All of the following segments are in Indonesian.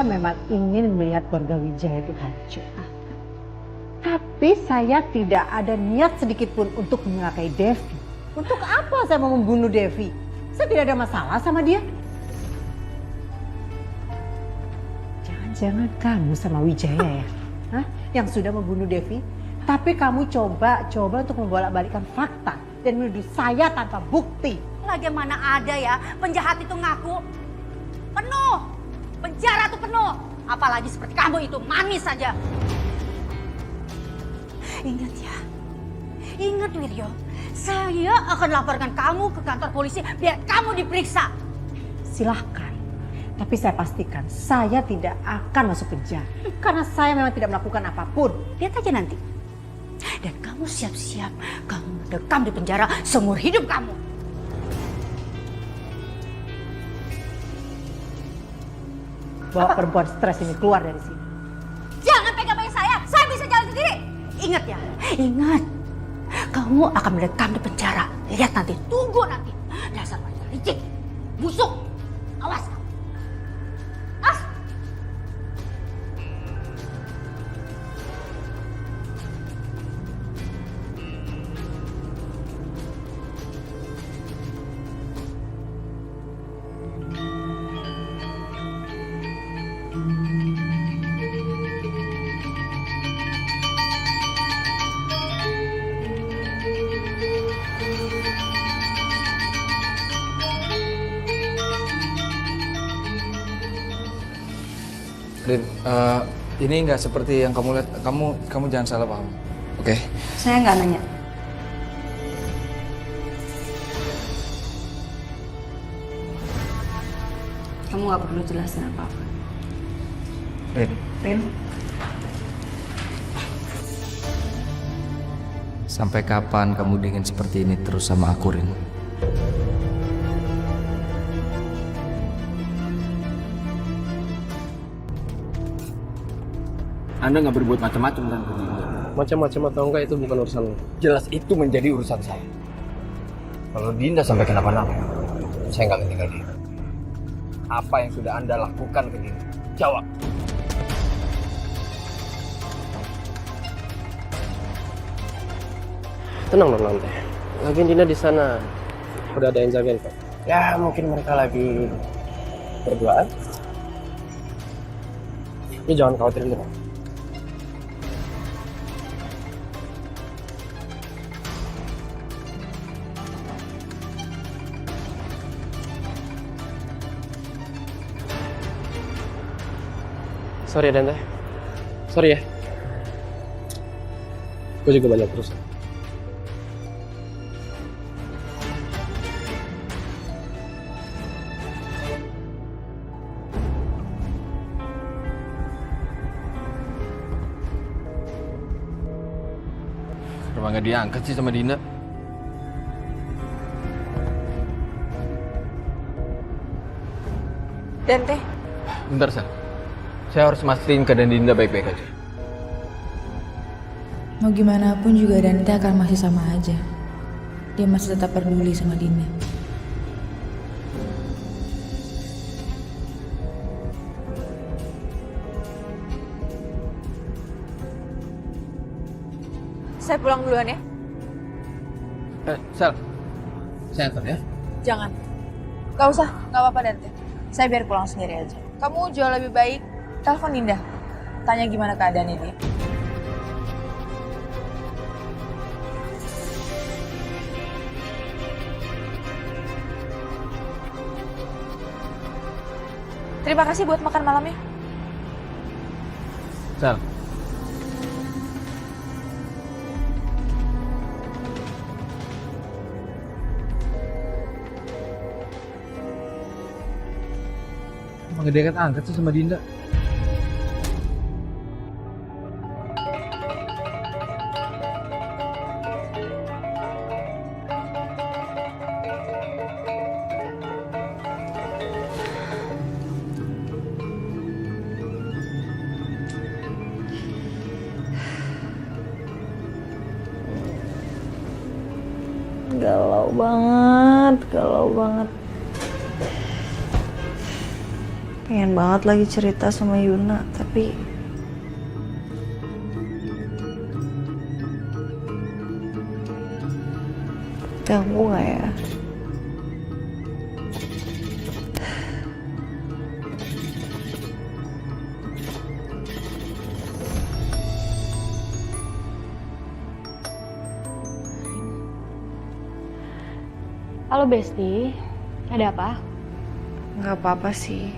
saya memang ingin melihat keluarga Wijaya itu hancur. Tapi saya tidak ada niat sedikit pun untuk menyelakai Devi. Untuk apa saya mau membunuh Devi? Saya tidak ada masalah sama dia. Jangan-jangan kamu sama Wijaya ya, yang sudah membunuh Devi. Tapi kamu coba untuk membolak-balikkan fakta dan menuduh saya tanpa bukti. Lagi mana ada ya penjahat itu ngaku. Penuh, penjara tuh penuh. Apalagi seperti kamu itu manis saja. Ingat ya, ingat Wiryo. Saya akan laporkan kamu ke kantor polisi biar kamu diperiksa. Silahkan, tapi saya pastikan saya tidak akan masuk penjara. Karena saya memang tidak melakukan apapun. Lihat aja nanti. Dan kamu siap-siap, kamu mendekam di penjara seumur hidup kamu. Bawa perempuan stres ini keluar dari sini. Jangan pegang-pegang saya bisa jalan sendiri. Ingat ya, ingat. Kamu akan mendekam di penjara. Lihat nanti, tunggu nanti. Dasar wanita licik, busuk. Awas. Rin, ini nggak seperti yang kamu lihat. Kamu jangan salah paham, oke? Saya nggak nanya. Kamu nggak perlu jelasin apa-apa. Rin. Sampai kapan kamu dingin seperti ini terus sama aku, Rin? Anda nggak berbuat macam-macam kan ke Dinda? Macam-macam atau enggak itu bukan urusan lo. Jelas itu menjadi urusan saya. Kalau Dinda sampai kenapa-napa, saya nggak akan tinggal diam. Apa yang sudah Anda lakukan ke Dinda? Jawab. Tenang dong nanti. Lagian Dina di sana udah ada yang jagain kok. Ya mungkin mereka lagi berduaan. Ini jangan khawatirin dulu. Sorry ya Dante. Sorry ya. Gue juga banyak urusan. Kenapa nggak diangkat sih sama Dinda? Dante, Bentar, Sal. Saya harus mastiin keadaan Dinda baik-baik aja. mau gimana pun juga Dante akan masih sama aja. Dia masih tetap peduli sama Dinda. Saya pulang duluan ya. Sal. Saya antar ya. Jangan. Gak usah, gak apa-apa Dante. Saya biar pulang sendiri aja. Kamu jauh lebih baik telepon Dinda. Tanya gimana keadaannya dia. Terima kasih buat makan malamnya. Sal. Emang gak diangkat sih sama Dinda? Galau banget. Pengen banget lagi cerita sama Yuna, tapi ganggu gak ya? Halo Besti, ada apa? Gak apa-apa sih.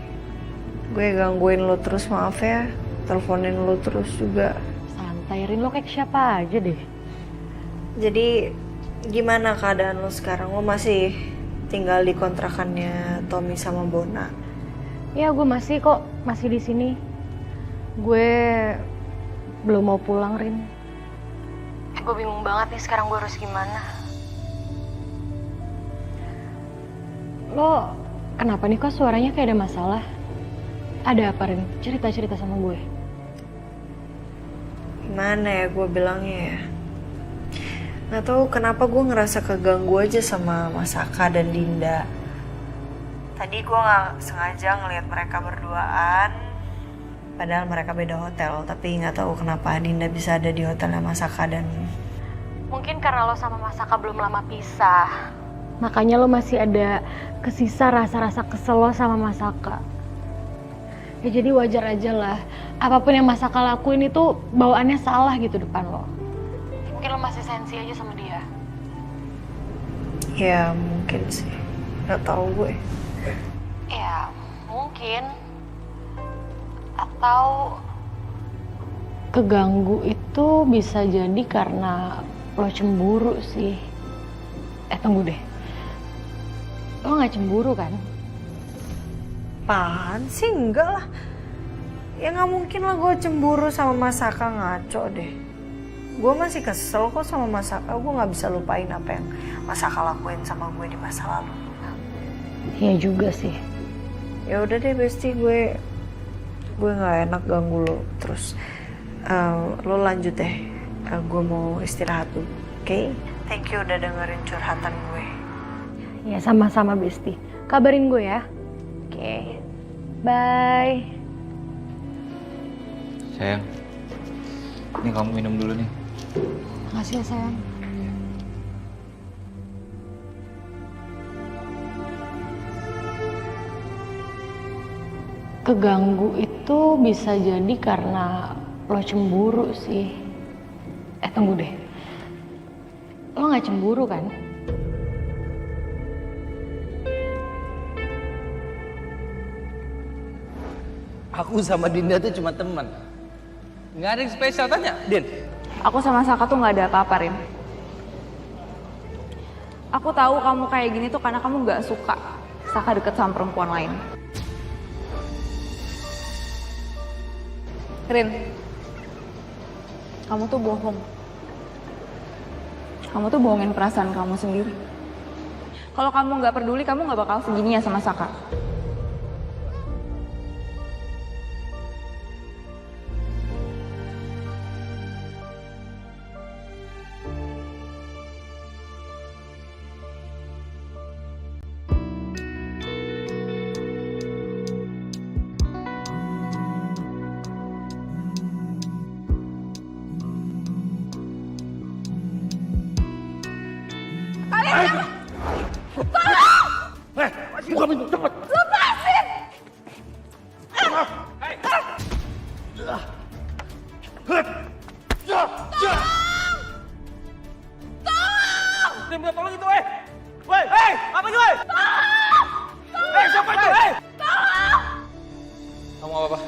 Gue gangguin lo terus, maaf ya. Teleponin lo terus juga. Santai, Rin, lo kayak siapa aja deh. Jadi gimana keadaan lo sekarang? Lo masih tinggal di kontrakannya Tommy sama Bona? Ya, gue masih kok, masih di sini. Gue belum mau pulang, Rin. Gue bingung banget nih sekarang gue harus gimana. Lo kenapa nih kok suaranya kayak ada masalah? Ada apa, Rin? Cerita-cerita sama gue. Gimana ya gue bilangnya ya? Gak tahu kenapa gue ngerasa keganggu aja sama Mas Aka dan Dinda. Tadi gue gak sengaja ngelihat mereka berduaan. Padahal mereka beda hotel, tapi gak tahu kenapa Dinda bisa ada di hotelnya Mas Aka dan... Mungkin karena lo sama Mas Aka belum lama pisah. Makanya lo masih ada kesisa rasa-rasa kesel lo sama Mas Aka. Ya jadi wajar aja lah. Apapun yang Mas Aka lakuin itu bawaannya salah gitu depan lo. Mungkin lo masih sensi aja sama dia. Ya mungkin sih. Gak tahu gue. Ya mungkin. Atau keganggu itu bisa jadi karena lo cemburu sih. Tunggu deh. Lo gak cemburu kan? Apaan sih? Enggak lah. Ya gak mungkin lah gue cemburu sama Mas Aka, ngaco deh. Gue masih kesel kok sama Mas Aka. Gue gak bisa lupain apa yang Mas Aka lakuin sama gue di masa lalu. Iya juga sih. Ya udah deh Besti, gue gak enak ganggu lo. Terus lo lanjut deh. Gue mau istirahat dulu. Oke? Thank you udah dengerin curhatan gue. Ya sama-sama Besti. Kabarin gue ya. Oke. Bye. Sayang, ini kamu minum dulu nih. Makasih ya sayang. Keganggu itu bisa jadi karena lo cemburu sih. Tunggu deh. Lo gak cemburu kan? Aku sama Dinda tuh cuma teman. Nggak ada yang spesial, tanya, Din. Aku sama Saka tuh nggak ada apa-apa, Rin. Aku tahu kamu kayak gini tuh karena kamu nggak suka Saka deket sama perempuan lain. Rin, kamu tuh bohong. Kamu tuh bohongin perasaan kamu sendiri. Kalau kamu nggak peduli, kamu nggak bakal segini ya sama Saka. Buka pintu, cepet! Lepasin! Dia minta tolong itu, Woi, apa itu, siapa itu, Tolong! Kamu gak apa-apa?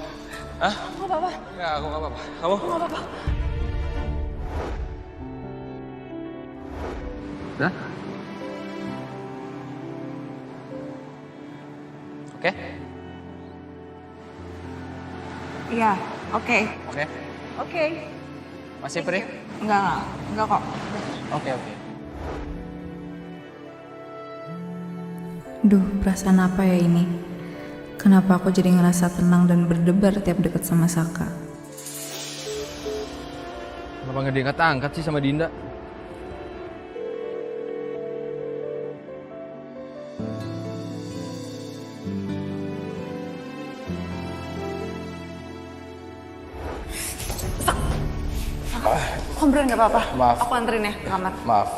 Hah? Aku nggak apa-apa. Enggak, aku gak apa-apa. Kamu? Aku nggak apa-apa. Udah? Oke? Iya, oke. Oke? Oke. Masih free? Enggak kok. Oke. Duh, perasaan apa ya ini? Kenapa aku jadi ngerasa tenang dan berdebar tiap deket sama Saka? Kenapa nggak diangkat-angkat sih sama Dinda? Om Bran nggak apa-apa. Maaf. Aku anterin ya ke kamar. Maaf.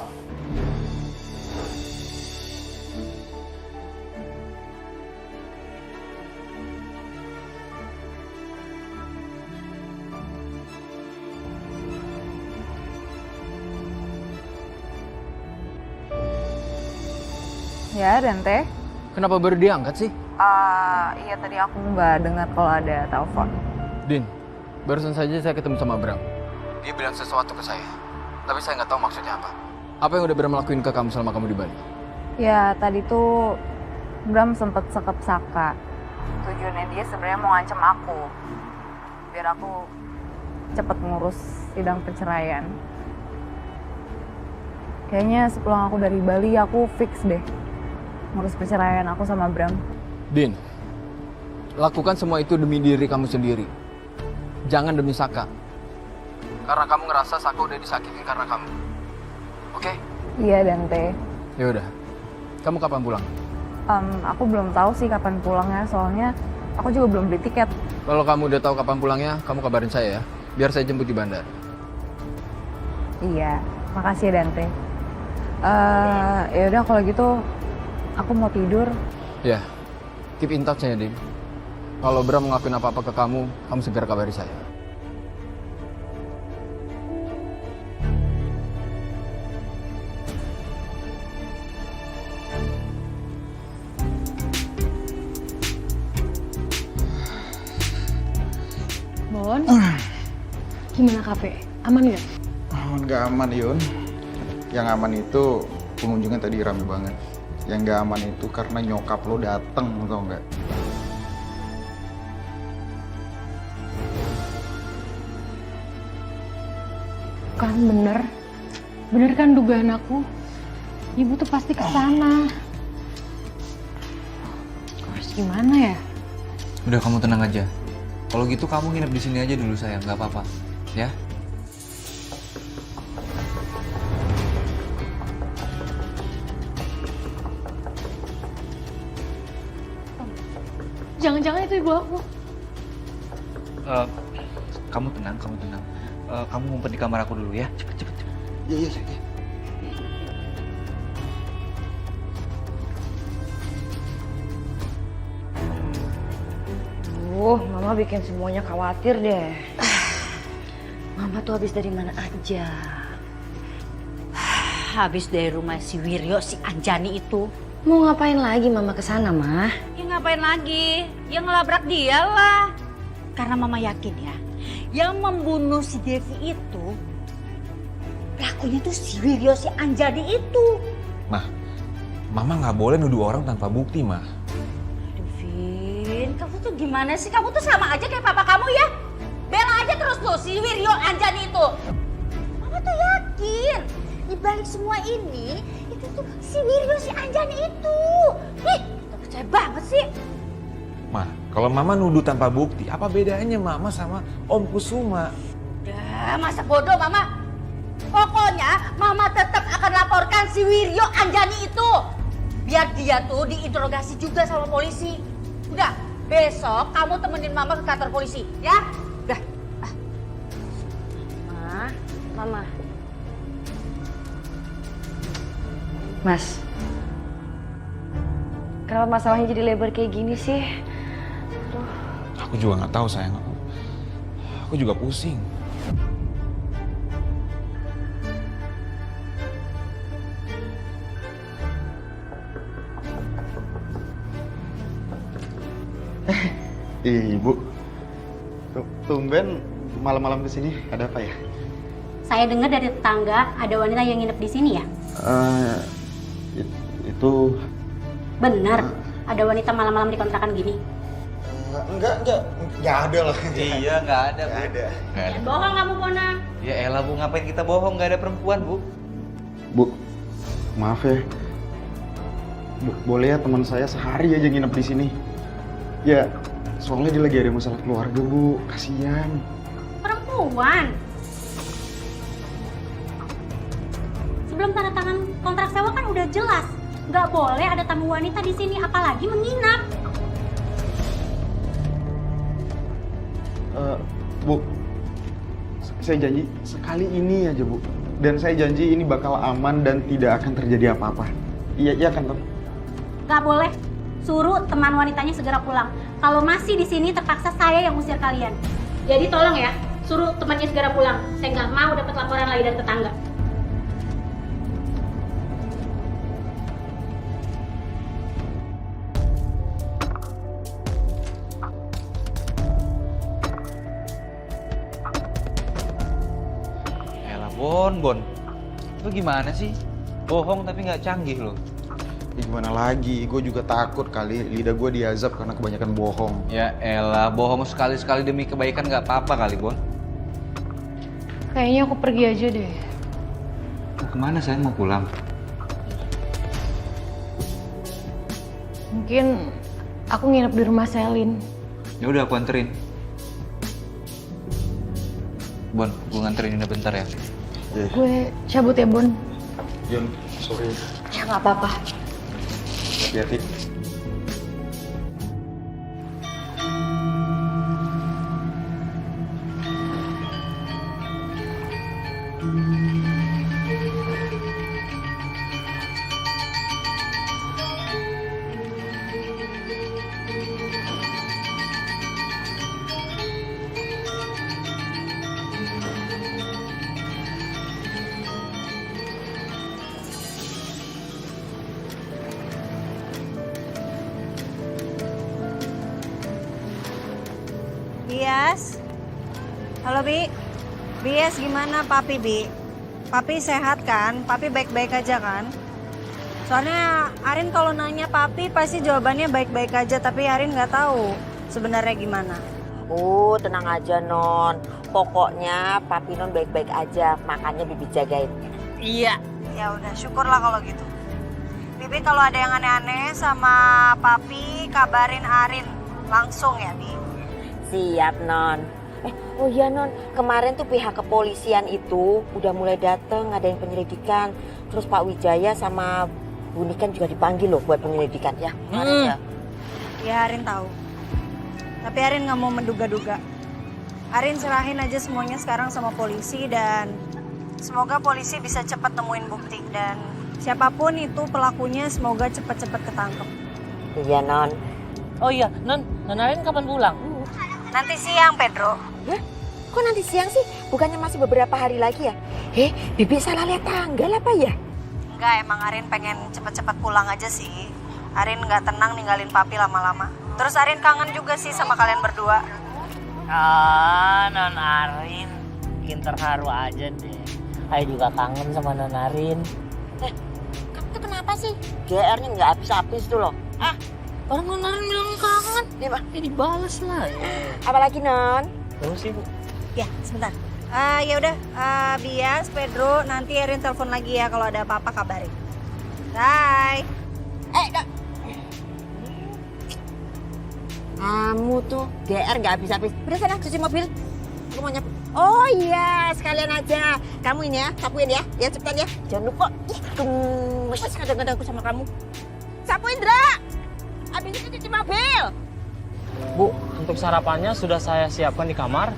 Ya, Dante. Kenapa baru diangkat sih? Iya tadi aku nggak dengar kalau ada telepon. Din, barusan saja saya ketemu sama Bram. Dia bilang sesuatu ke saya, tapi saya nggak tahu maksudnya apa. Apa yang udah Bram lakuin ke kamu selama kamu di Bali? Ya, tadi tuh Bram sempet sekep Saka. Tujuannya dia sebenarnya mau ngancem aku. Biar aku cepet ngurus sidang perceraian. Kayaknya sepulang aku dari Bali, aku fix deh ngurus perceraian aku sama Bram. Din, lakukan semua itu demi diri kamu sendiri. Jangan demi Saka. Karena kamu ngerasa Saka udah disakitin karena kamu. Oke? Iya, Dante. Ya udah. Kamu kapan pulang? Aku belum tahu sih kapan pulangnya, soalnya aku juga belum beli tiket. Kalau kamu udah tahu kapan pulangnya, kamu kabarin saya ya. Biar saya jemput di bandara. Iya, makasih ya, Dante. Ya udah kalau gitu aku mau tidur. Ya, keep in touch ya, Din. Kalau Bram ngelakuin apa-apa ke kamu segera kabari saya. Bon, gimana kafe? Aman nggak? Oh, nggak aman, Yun. Yang aman itu pengunjungnya tadi rame banget. Yang nggak aman itu karena nyokap lo dateng, tau nggak? Kan bener kan dugaan aku. Ibu tuh pasti kesana. Harus gimana ya? Udah, kamu tenang aja. Kalau gitu kamu nginep di sini aja dulu sayang, nggak apa-apa, ya? Jangan-jangan itu ibu aku. Kamu tenang. Kamu ngumpet di kamar aku dulu ya, cepet. Iya. Mama bikin semuanya khawatir deh. Mama tuh habis dari mana aja? Habis dari rumah si Wiryo, si Anjani itu. Mau ngapain lagi Mama kesana, Mah? Ya ngapain lagi? Ya ngelabrak dia lah. Karena Mama yakin ya, yang membunuh si Devi itu, pelakunya tuh si Wiryo, si Anjani itu. Mah, Mama nggak boleh nuduh orang tanpa bukti, Mah. Aduh, Vin, kamu tuh gimana sih? Kamu tuh sama aja kayak papa kamu ya. Bela aja terus tuh si Wiryo Anjani itu. Mama tuh yakin, di balik semua ini, itu tuh si Wiryo, si Anjani itu. Ih, kita percaya banget sih. Mah, kalau Mama nuduh tanpa bukti, apa bedanya Mama sama Om Kusuma? Udah, masa bodoh Mama. Pokoknya Mama tetap akan laporkan si Wiryo Anjani itu. Biar dia tuh diinterogasi juga sama polisi. Udah, besok kamu temenin Mama ke kantor polisi, ya? Udah. Mama. Mas. Kenapa masalahnya jadi lebar kayak gini sih? Aku juga nggak tahu sayang. Aku juga pusing. Ibu, tumben malam-malam kesini, ada apa ya? Saya dengar dari tetangga ada wanita yang nginep di sini ya? Itu... Benar, ada wanita malam-malam di kontrakan gini? Enggak ada lah. Iya, nggak ada, Bu. Nggak ada. Bohong kamu, Bona. Ya elah, Bu, ngapain kita bohong? Nggak ada perempuan, Bu. Bu, maaf ya. Boleh ya teman saya sehari aja nginep di sini? Ya, soalnya dia lagi ada masalah keluarga, Bu. Kasihan. Perempuan? Sebelum tanda tangan kontrak sewa kan udah jelas. Nggak boleh ada tamu wanita di sini, apalagi menginap. Bu, Saya janji sekali ini aja, Bu. Dan saya janji ini bakal aman dan tidak akan terjadi apa-apa. Iya kan, Tom? Gak boleh. Suruh teman wanitanya segera pulang. Kalau masih di sini terpaksa saya yang usir kalian. Jadi tolong ya, suruh temannya segera pulang. Saya nggak mau dapat laporan lagi dari tetangga. Elah Bon. Lu gimana sih? Bohong tapi nggak canggih lo. Ya gimana lagi, gue juga takut kali lidah gue diazab karena kebanyakan bohong. Ya elah, bohong sekali-sekali demi kebaikan nggak apa-apa kali, Bon. Kayaknya aku pergi aja deh. Mau kemana saya mau pulang? Mungkin aku nginep di rumah Selin. Ya udah aku anterin. Bon, gue nganterin ini bentar ya. Gue cabut ya, Bon. Yun, sorry. Ya nggak apa-apa. Hati-hati. Bias. Halo, Bi. Bias gimana Papi, Bi? Papi sehat kan? Papi baik-baik aja kan? Soalnya Arin kalau nanya Papi pasti jawabannya baik-baik aja, tapi Arin nggak tahu sebenarnya gimana. Tenang aja Non. Pokoknya Papi Non baik-baik aja, makanya Bibi jagain. Iya. Ya udah, syukurlah kalau gitu. Bibi kalau ada yang aneh-aneh sama Papi kabarin Arin langsung ya, Bi. Siap Non. Oh iya Non, kemarin tuh pihak kepolisian itu udah mulai datang ngadain penyelidikan. Terus Pak Wijaya sama Bu Niken juga dipanggil loh buat penyelidikan ya. Ya Arin tahu. Tapi Arin nggak mau menduga-duga. Arin serahin aja semuanya sekarang sama polisi dan semoga polisi bisa cepat nemuin bukti dan siapapun itu pelakunya semoga cepat-cepat ketangkep. Iya Non. Oh iya, Non Arin kapan pulang? Nanti siang, Pedro. Hah? Kok nanti siang sih? Bukannya masih beberapa hari lagi ya? Bibi salah lihat tanggal apa ya? Enggak, emang Arin pengen cepet-cepet pulang aja sih. Arin nggak tenang ninggalin Papi lama-lama. Terus Arin kangen juga sih sama kalian berdua. Non Arin, bikin terharu aja deh. Ayo juga kangen sama Non Arin. Kamu tuh kenapa sih? GR-nya nggak habis-habis tuh loh. Orang Non Arin bilang kangen. Ya dibalas lah. Apalagi Non? Terus sih Bu. Ya, sebentar. Ya udah, Bias, Pedro, nanti Arin telepon lagi ya kalau ada apa-apa kabarin. Bye. Kamu tuh GR nggak habis-habis. Udah sana cuci mobil. Aku mau nyapu. Oh iya, sekalian aja. Kamu ini ya, sapuin ya. Ya cepetan ya. Jangan lupa. Gemes kadang-kadang aku sama kamu. Sapuin, Dra. Habis itu cuci mobil. Bu, untuk sarapannya sudah saya siapkan di kamar.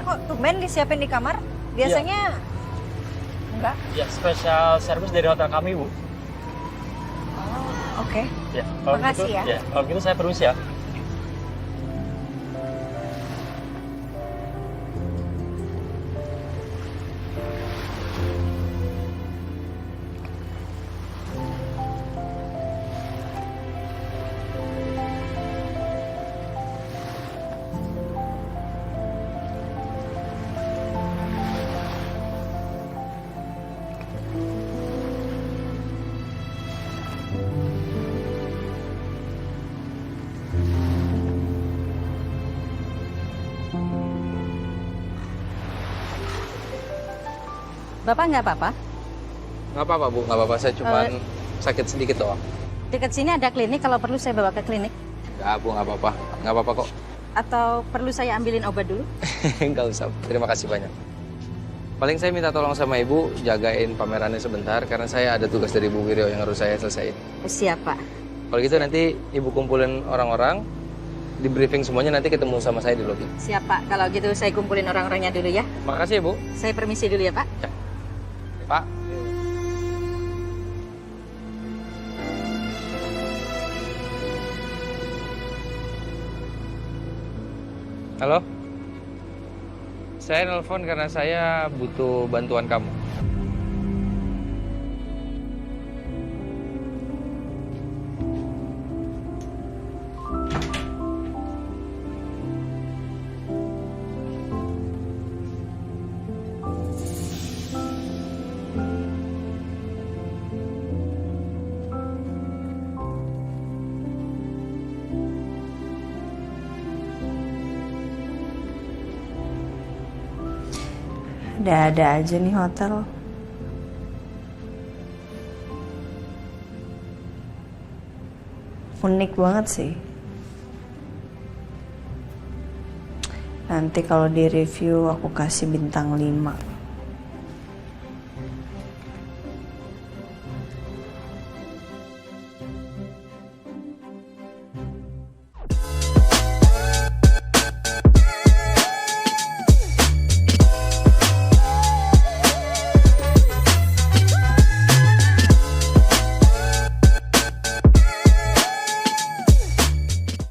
Kok tumben disiapin di kamar? Biasanya enggak. Ya, spesial service dari hotel kami, Bu. Oke. Ya, kalau Makasih gitu, ya. Kalau gitu saya permisi ya. Bapak nggak apa-apa? Nggak apa-apa Bu, nggak apa-apa. Saya cuma sakit sedikit doang. Dekat sini ada klinik, kalau perlu saya bawa ke klinik. Nggak Bu, nggak apa-apa. Nggak apa-apa kok. Atau perlu saya ambilin obat dulu? Nggak usah. Terima kasih banyak. Paling saya minta tolong sama Ibu jagain pamerannya sebentar karena saya ada tugas dari Bu Wiryo yang harus saya selesaiin. Siap Pak. Kalau gitu nanti Ibu kumpulin orang-orang, di briefing semuanya, nanti ketemu sama saya di lobi. Siap Pak, kalau gitu saya kumpulin orang-orangnya dulu ya. Makasih ya Bu. Saya permisi dulu ya Pak. Ya. Pak. Halo? Saya nelpon karena saya butuh bantuan kamu. Ada-ada aja nih hotel. Unik banget sih. Nanti kalau di review aku kasih bintang 5.